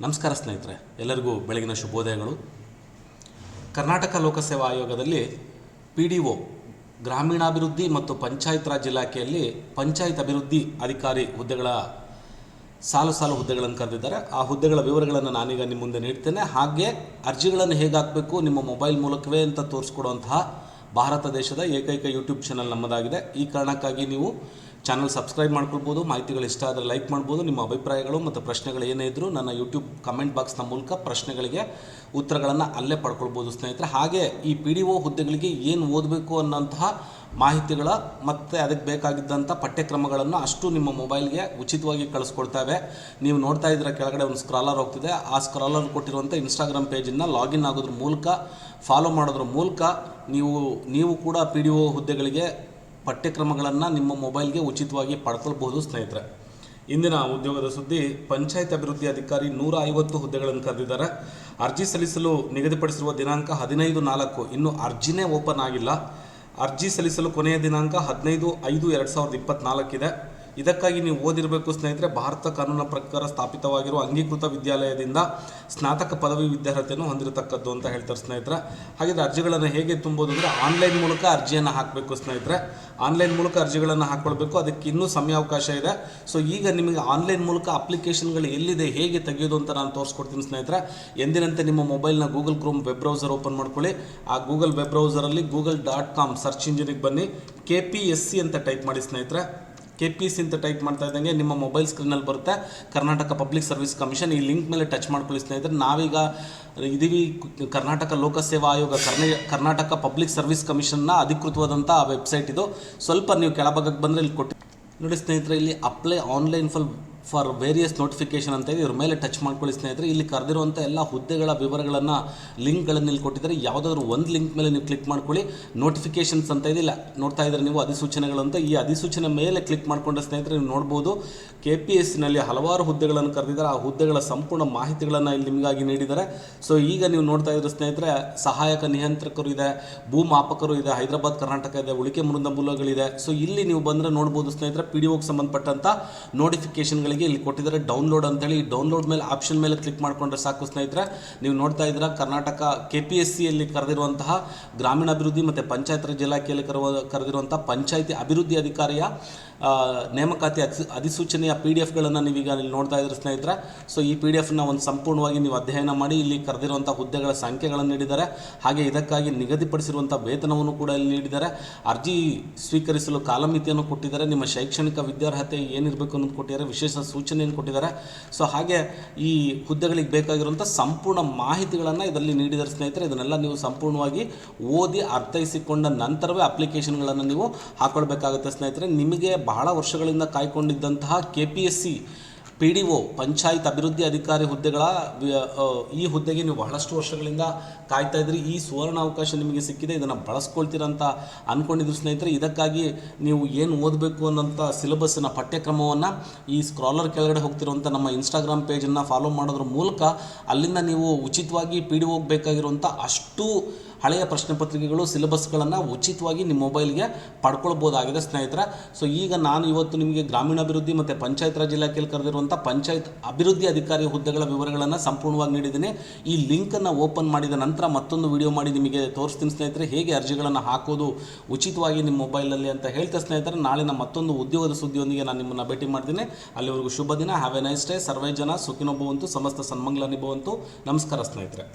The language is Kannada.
ನಮಸ್ಕಾರ ಸ್ನೇಹಿತರೆ, ಎಲ್ಲರಿಗೂ ಬೆಳಗಿನ ಶುಭೋದಯಗಳು. ಕರ್ನಾಟಕ ಲೋಕಸೇವಾ ಆಯೋಗದಲ್ಲಿ PDO ಗ್ರಾಮೀಣಾಭಿವೃದ್ಧಿ ಮತ್ತು ಪಂಚಾಯತ್ ರಾಜ್ ಇಲಾಖೆಯಲ್ಲಿ ಪಂಚಾಯತ್ ಅಭಿವೃದ್ಧಿ ಅಧಿಕಾರಿ ಹುದ್ದೆಗಳ ಸಾಲು ಹುದ್ದೆಗಳನ್ನು ಕರೆದಿದ್ದಾರೆ. ಆ ಹುದ್ದೆಗಳ ವಿವರಗಳನ್ನು ನಾನೀಗ ನಿಮ್ಮ ಮುಂದೆ ನೀಡ್ತೇನೆ. ಹಾಗೆ ಅರ್ಜಿಗಳನ್ನು ಹೇಗೆ ಹಾಕಬೇಕು ನಿಮ್ಮ ಮೊಬೈಲ್ ಮೂಲಕವೇ ಅಂತ ತೋರಿಸ್ಕೊಡುವಂತಹ ಭಾರತ ದೇಶದ ಏಕೈಕ ಯೂಟ್ಯೂಬ್ ಚಾನಲ್ ನಮ್ಮದಾಗಿದೆ. ಈ ಕಾರಣಕ್ಕಾಗಿ ನೀವು ಚಾನಲ್ ಸಬ್ಸ್ಕ್ರೈಬ್ ಮಾಡ್ಕೊಳ್ಬೋದು. ಮಾಹಿತಿಗಳು ಇಷ್ಟ ಆದರೆ ಲೈಕ್ ಮಾಡ್ಬೋದು. ನಿಮ್ಮ ಅಭಿಪ್ರಾಯಗಳು ಮತ್ತು ಪ್ರಶ್ನೆಗಳು ಏನೇ ಇದ್ದರೂ ನನ್ನ ಯೂಟ್ಯೂಬ್ ಕಮೆಂಟ್ ಬಾಕ್ಸ್ನ ಮೂಲಕ ಪ್ರಶ್ನೆಗಳಿಗೆ ಉತ್ತರಗಳನ್ನು ಅಲ್ಲೇ ಪಡ್ಕೊಳ್ಬೋದು ಸ್ನೇಹಿತರೆ. ಹಾಗೆ ಈ PDO ಹುದ್ದೆಗಳಿಗೆ ಏನು ಓದಬೇಕು ಅನ್ನೋಂತಹ ಮಾಹಿತಿಗಳ ಮತ್ತು ಅದಕ್ಕೆ ಬೇಕಾಗಿದ್ದಂಥ ಪಠ್ಯಕ್ರಮಗಳನ್ನು ಅಷ್ಟು ನಿಮ್ಮ ಮೊಬೈಲ್ಗೆ ಉಚಿತವಾಗಿ ಕಳಿಸ್ಕೊಡ್ತಾವೆ. ನೀವು ನೋಡ್ತಾ ಇದ್ದೀರ ಕೆಳಗಡೆ ಒಂದು ಸ್ಕ್ರಾಲರ್ ಹೋಗ್ತಿದೆ. ಆ ಸ್ಕ್ರಾಲರ್ ಕೊಟ್ಟಿರುವಂಥ ಇನ್ಸ್ಟಾಗ್ರಾಮ್ ಪೇಜನ್ನು ಲಾಗಿನ್ ಆಗೋದ್ರ ಮೂಲಕ ಫಾಲೋ ಮಾಡೋದ್ರ ಮೂಲಕ ನೀವು ಕೂಡ PDO ಹುದ್ದೆಗಳಿಗೆ ಪಠ್ಯಕ್ರಮಗಳನ್ನು ನಿಮ್ಮ ಮೊಬೈಲ್ಗೆ ಉಚಿತವಾಗಿ ಪಡ್ಕೊಳ್ಬೋದು ಸ್ನೇಹಿತರೆ. ಇಂದಿನ ಉದ್ಯೋಗದ ಸುದ್ದಿ, ಪಂಚಾಯತ್ ಅಭಿವೃದ್ಧಿ ಅಧಿಕಾರಿ 150 ಹುದ್ದೆಗಳನ್ನು ಕರೆದಿದ್ದಾರೆ. ಅರ್ಜಿ ಸಲ್ಲಿಸಲು ನಿಗದಿಪಡಿಸಿರುವ ದಿನಾಂಕ 15/4. ಇನ್ನು ಅರ್ಜಿನೇ ಓಪನ್ ಆಗಿಲ್ಲ. ಅರ್ಜಿ ಸಲ್ಲಿಸಲು ಕೊನೆಯ ದಿನಾಂಕ 15/5/2024 ಇದೆ. ಇದಕ್ಕಾಗಿ ನೀವು ಓದಿರಬೇಕು ಸ್ನೇಹಿತರೆ, ಭಾರತ ಕಾನೂನಿನ ಪ್ರಕಾರ ಸ್ಥಾಪಿತವಾಗಿರುವ ಅಂಗೀಕೃತ ವಿದ್ಯಾಲಯದಿಂದ ಸ್ನಾತಕ ಪದವಿ ವಿದ್ಯಾರ್ಹತೆಯನ್ನು ಹೊಂದಿರತಕ್ಕದ್ದು ಅಂತ ಹೇಳ್ತಾರೆ ಸ್ನೇಹಿತರೆ. ಹಾಗಿದ್ರೆ ಅರ್ಜಿಗಳನ್ನು ಹೇಗೆ ತುಂಬೋದು ಅಂದರೆ ಆನ್ಲೈನ್ ಮೂಲಕ ಅರ್ಜಿಯನ್ನು ಹಾಕಬೇಕು ಸ್ನೇಹಿತರೆ. ಆನ್ಲೈನ್ ಮೂಲಕ ಅರ್ಜಿಗಳನ್ನು ಹಾಕ್ಕೊಳ್ಬೇಕು. ಅದಕ್ಕೆ ಇನ್ನೂ ಸಮಯಾವಕಾಶ ಇದೆ. ಸೊ ಈಗ ನಿಮಗೆ ಆನ್ಲೈನ್ ಮೂಲಕ ಅಪ್ಲಿಕೇಶನ್ಗಳು ಎಲ್ಲಿದೆ, ಹೇಗೆ ತೆಗೆಯೋದು ಅಂತ ನಾನು ತೋರಿಸ್ಕೊಡ್ತೀನಿ ಸ್ನೇಹಿತರೆ. ಎಂದಿನಂತೆ ನಿಮ್ಮ ಮೊಬೈಲ್ನ Google Chrome web browser open ಮಾಡ್ಕೊಳ್ಳಿ. ಆ ಗೂಗಲ್ ವೆಬ್ ಬ್ರೌಸರಲ್ಲಿ google.com ಸರ್ಚ್ ಇಂಜಿನಿಗೆ ಬನ್ನಿ. KPSC ಅಂತ ಟೈಪ್ ಮಾಡಿ ಸ್ನೇಹಿತರೆ. KPSC ಅಂತ ಟೈಪ್ ಮಾಡ್ತಾ ಇದ್ದಂಗೆ ನಿಮ್ಮ ಮೊಬೈಲ್ ಸ್ಕ್ರೀನಲ್ಲಿ ಬರುತ್ತೆ ಕರ್ನಾಟಕ ಪಬ್ಲಿಕ್ ಸರ್ವಿಸ್ ಕಮಿಷನ್. ಈ ಲಿಂಕ್ ಮೇಲೆ ಟಚ್ ಮಾಡ್ಕೊಳ್ಳಿ ಸ್ನೇಹಿತರೆ. ನಾವೀಗ ಇದೀವಿ ಕರ್ನಾಟಕ ಲೋಕಸೇವಾ ಆಯೋಗ, ಕರ್ನಾಟಕ ಪಬ್ಲಿಕ್ ಸರ್ವಿಸ್ ಕಮಿಷನ್ನ ಅಧಿಕೃತವಾದಂಥ ವೆಬ್ಸೈಟ್ ಇದು. ಸ್ವಲ್ಪ ನೀವು ಕೆಳಭಾಗಕ್ಕೆ ಬಂದರೆ ಇಲ್ಲಿ ಕೊಟ್ಟು ನೋಡಿ ಸ್ನೇಹಿತರೆ, ಇಲ್ಲಿ apply online for various notification ಅಂತ ಇದೆ. ಇವ್ರ ಮೇಲೆ ಟಚ್ ಮಾಡ್ಕೊಳ್ಳಿ ಸ್ನೇಹಿತರೆ. ಇಲ್ಲಿ ಕರೆದಿರುವಂಥ ಎಲ್ಲ ಹುದ್ದೆಗಳ ವಿವರಗಳನ್ನು ಲಿಂಕ್ಗಳನ್ನು ಇಲ್ಲಿ ಕೊಟ್ಟಿದ್ದಾರೆ. ಯಾವುದಾದ್ರೂ ಒಂದು ಲಿಂಕ್ ಮೇಲೆ ನೀವು ಕ್ಲಿಕ್ ಮಾಡ್ಕೊಳ್ಳಿ. ನೋಟಿಫಿಕೇಷನ್ಸ್ ಅಂತ ಇದೆ, ಇಲ್ಲ ನೋಡ್ತಾ ಇದ್ದಾರೆ ನೀವು ಅಧಿಸೂಚನೆಗಳಂತ. ಈ ಅಧಿಸೂಚನೆ ಮೇಲೆ ಕ್ಲಿಕ್ ಮಾಡಿಕೊಂಡ ಸ್ನೇಹಿತರೆ ನೀವು ನೋಡ್ಬೋದು KPSCನಲ್ಲಿ ಹಲವಾರು ಹುದ್ದೆಗಳನ್ನು ಕರೆದಿದ್ದಾರೆ. ಆ ಹುದ್ದೆಗಳ ಸಂಪೂರ್ಣ ಮಾಹಿತಿಗಳನ್ನು ಇಲ್ಲಿ ನಿಮಗಾಗಿ ನೀಡಿದ್ದಾರೆ. ಸೊ ಈಗ ನೀವು ನೋಡ್ತಾ ಇದ್ರೆ ಸ್ನೇಹಿತರೆ, ಸಹಾಯಕ ನಿಯಂತ್ರಕರು ಇದೆ, ಭೂಮಾಪಕರು ಇದೆ, ಹೈದರಾಬಾದ್ ಕರ್ನಾಟಕ ಇದೆ, ಉಳಿಕೆ ಮೂಲಗಳಿದೆ. ಸೊ ಇಲ್ಲಿ ನೀವು ಬಂದರೆ ನೋಡ್ಬೋದು ಸ್ನೇಹಿತರೆ, PDOಗೆ ಸಂಬಂಧಪಟ್ಟಂಥ ನೋಟಿಫಿಕೇಷನ್ಗಳಿಗೆ ಇಲ್ಲಿ ಕೊಟ್ಟಿದ್ದಾರೆ ಡೌನ್ಲೋಡ್ ಅಂತೇಳಿ. ಈ ಡೌನ್ಲೋಡ್ ಮೇಲೆ ಆಪ್ಷನ್ ಮೇಲೆ ಕ್ಲಿಕ್ ಮಾಡಿಕೊಂಡ್ರೆ ಸಾಕು ಸ್ನೇಹಿತರೆ. ನೀವು ನೋಡ್ತಾ ಇದ್ದೀರಾ ಕರ್ನಾಟಕ KPSCಯಲ್ಲಿ ಕರೆದಿರುವಂತಹ ಗ್ರಾಮೀಣಾಭಿವೃದ್ಧಿ ಮತ್ತು ಪಂಚಾಯತ್ ರಾಜ್ ಇಲಾಖೆಯಲ್ಲಿ ಕರೆದಿರುವಂಥ ಪಂಚಾಯತಿ ಅಭಿವೃದ್ಧಿ ಅಧಿಕಾರಿಯ ನೇಮಕಾತಿ ಅಧಿಸೂಚನೆಯ PDF-ಗಳನ್ನು ನೀವೀಗ ಇಲ್ಲಿ ನೋಡ್ತಾ ಇದ್ದೀರ ಸ್ನೇಹಿತರೆ. ಸೊ ಈ PDF-ನ ಒಂದು ಸಂಪೂರ್ಣವಾಗಿ ನೀವು ಅಧ್ಯಯನ ಮಾಡಿ ಇಲ್ಲಿ ಕರೆದಿರುವಂಥ ಹುದ್ದೆಗಳ ಸಂಖ್ಯೆಗಳನ್ನು ನೀಡಿದ್ದಾರೆ. ಹಾಗೆ ಇದಕ್ಕಾಗಿ ನಿಗದಿಪಡಿಸಿರುವಂಥ ವೇತನವನ್ನು ಕೂಡ ಇಲ್ಲಿ ನೀಡಿದ್ದಾರೆ. ಅರ್ಜಿ ಸ್ವೀಕರಿಸಲು ಕಾಲಮಿತಿಯನ್ನು ಕೊಟ್ಟಿದ್ದಾರೆ. ನಿಮ್ಮ ಶೈಕ್ಷಣಿಕ ವಿದ್ಯಾರ್ಹತೆ ಏನಿರಬೇಕು ಅನ್ನೋದು ಕೊಟ್ಟಿದ್ದಾರೆ. ವಿಶೇಷ ಸೂಚನೆಯನ್ನು ಕೊಟ್ಟಿದ್ದಾರೆ. ಸೊ ಹಾಗೆ ಈ ಹುದ್ದೆಗಳಿಗೆ ಬೇಕಾಗಿರುವಂಥ ಸಂಪೂರ್ಣ ಮಾಹಿತಿಗಳನ್ನು ಇದರಲ್ಲಿ ನೀಡಿದ್ದಾರೆ ಸ್ನೇಹಿತರೆ. ಇದನ್ನೆಲ್ಲ ನೀವು ಸಂಪೂರ್ಣವಾಗಿ ಓದಿ ಅರ್ಥೈಸಿಕೊಂಡ ನಂತರವೇ ಅಪ್ಲಿಕೇಶನ್ಗಳನ್ನು ನೀವು ಹಾಕ್ಕೊಳ್ಬೇಕಾಗುತ್ತೆ ಸ್ನೇಹಿತರೆ. ನಿಮಗೆ ಬಹಳ ವರ್ಷಗಳಿಂದ ಕಾಯ್ಕೊಂಡಿದ್ದಂತಹ KPSC PDO ಪಂಚಾಯತ್ ಅಭಿವೃದ್ಧಿ ಅಧಿಕಾರಿ ಹುದ್ದೆಗಳ ಈ ಹುದ್ದೆಗೆ ನೀವು ಬಹಳಷ್ಟು ವರ್ಷಗಳಿಂದ ಕಾಯ್ತಾ ಇದ್ರಿ. ಈ ಸುವರ್ಣ ಅವಕಾಶ ನಿಮಗೆ ಸಿಕ್ಕಿದೆ. ಇದನ್ನು ಬಳಸ್ಕೊಳ್ತೀರಂತ ಅಂದ್ಕೊಂಡಿದ್ರು ಸ್ನೇಹಿತರೆ. ಇದಕ್ಕಾಗಿ ನೀವು ಏನು ಓದಬೇಕು ಅನ್ನೋಂಥ ಸಿಲೆಬಸ್ನ ಪಠ್ಯಕ್ರಮವನ್ನು ಈ ಸ್ಕ್ರಾಲರ್ ಕೆಳಗಡೆ ಹೋಗ್ತಿರುವಂಥ ನಮ್ಮ ಇನ್ಸ್ಟಾಗ್ರಾಮ್ ಪೇಜನ್ನು ಫಾಲೋ ಮಾಡೋದ್ರ ಮೂಲಕ ಅಲ್ಲಿಂದ ನೀವು ಉಚಿತವಾಗಿ PDOಗೆ ಬೇಕಾಗಿರುವಂಥ ಅಷ್ಟು ಹಳೆಯ ಪ್ರಶ್ನೆ ಪತ್ರಿಕೆಗಳು, ಸಿಲೆಬಸ್ಗಳನ್ನು ಉಚಿತವಾಗಿ ನಿಮ್ಮ ಮೊಬೈಲ್ಗೆ ಪಡ್ಕೊಳ್ಬೋದಾಗಿದೆ ಸ್ನೇಹಿತರೆ. ಸೊ ಈಗ ನಾನು ಇವತ್ತು ನಿಮಗೆ ಗ್ರಾಮೀಣಾಭಿವೃದ್ಧಿ ಮತ್ತು ಪಂಚಾಯತ್ ರಾಜ್ ಇಲಾಖೆಯಲ್ಲಿ ಕರೆದಿರುವಂಥ ಪಂಚಾಯತ್ ಅಭಿವೃದ್ಧಿ ಅಧಿಕಾರಿ ಹುದ್ದೆಗಳ ವಿವರಗಳನ್ನು ಸಂಪೂರ್ಣವಾಗಿ ನೀಡಿದ್ದೀನಿ. ಈ ಲಿಂಕನ್ನು ಓಪನ್ ಮಾಡಿದ ನಂತರ ಮತ್ತೊಂದು ವಿಡಿಯೋ ಮಾಡಿ ನಿಮಗೆ ತೋರಿಸ್ತೀನಿ ಸ್ನೇಹಿತರೆ, ಹೇಗೆ ಅರ್ಜಿಗಳನ್ನು ಹಾಕೋದು ಉಚಿತವಾಗಿ ನಿಮ್ಮ ಮೊಬೈಲಲ್ಲಿ ಅಂತ ಹೇಳ್ತಾ ಸ್ನೇಹಿತರೆ, ನಾಳಿನ ಮತ್ತೊಂದು ಉದ್ಯೋಗದ ಸುದ್ದಿಯೊಂದಿಗೆ ನಾನು ನಿಮ್ಮನ್ನು ಭೇಟಿ ಮಾಡ್ತೀನಿ. ಅಲ್ಲಿವರೆಗೂ ಶುಭ ದಿನ. Have a nice day. ಸರ್ವೇ ಜನ ಸುಖಿನೋ ಭವಂತು, ಸಮಸ್ತ ಸನ್ಮಂಗಲಾನಿ ಭವಂತು. ನಮಸ್ಕಾರ ಸ್ನೇಹಿತರೆ.